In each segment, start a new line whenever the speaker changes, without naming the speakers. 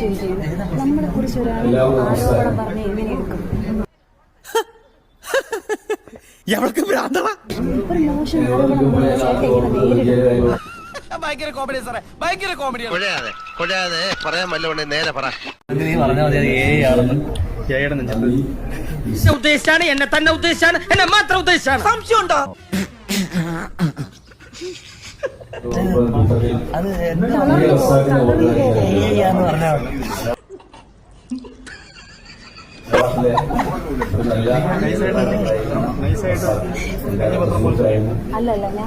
ചോദിക്കുകയാണ്, നമ്മളെ കുറിച്ച് ഒരാൾ ആരോപണം പറഞ്ഞ് എങ്ങനെ എടുക്കും? ഒരു മോശം ആരോപണം നേരിടും.
ഭയങ്കര കോമഡി സാറേ, ഭയങ്കര കോമഡി.
പറയാൻ വല്ലതുകൊണ്ട് നേരെ പറ.
നീ പറഞ്ഞാൽ മതി.
ഉദ്ദേശിച്ചാണ്, എന്നെ തന്നെ ഉദ്ദേശിച്ചാണ്, എന്നെ മാത്രം ഉദ്ദേശിച്ചാണ്. സംശയം ഉണ്ടോ?
അത്
അല്ലല്ല, ഞാൻ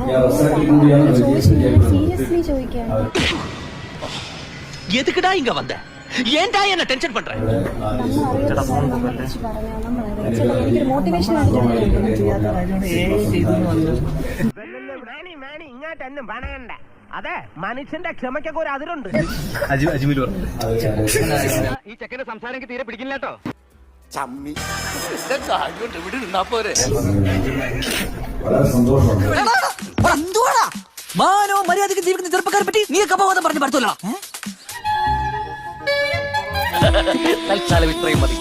സീരിയസ്ലി ചോദിക്കാം.
எதுக்குடா இங்க வந்த? ஏன்டா என்ன டென்ஷன் பண்ற?
എനിക്കൊരു മോട്ടിവേഷൻ
ഇങ്ങോട്ടൊന്നും പറയണ്ട. അതെ, മനുഷ്യന്റെ ക്ഷമയ്ക്കൊക്കെ ഒരു അതിരുണ്ട്.
അജ്മൽ പറഞ്ഞു.
ഈ ചെക്കന്റെ സംസാരം എനിക്ക് തീരെ പിടിക്കില്ല കേട്ടോ.
ചമ്മി ഇവിടെ നിന്നാ പോരെ.
മാനോ മര്യാദക്ക് ജീവിക്കുന്ന ചെറുപ്പക്കാരെ പറ്റി നീ കപവാദം പറഞ്ഞു പറ്റൂല. തൽക്കാലം ഇത്രയും മതി.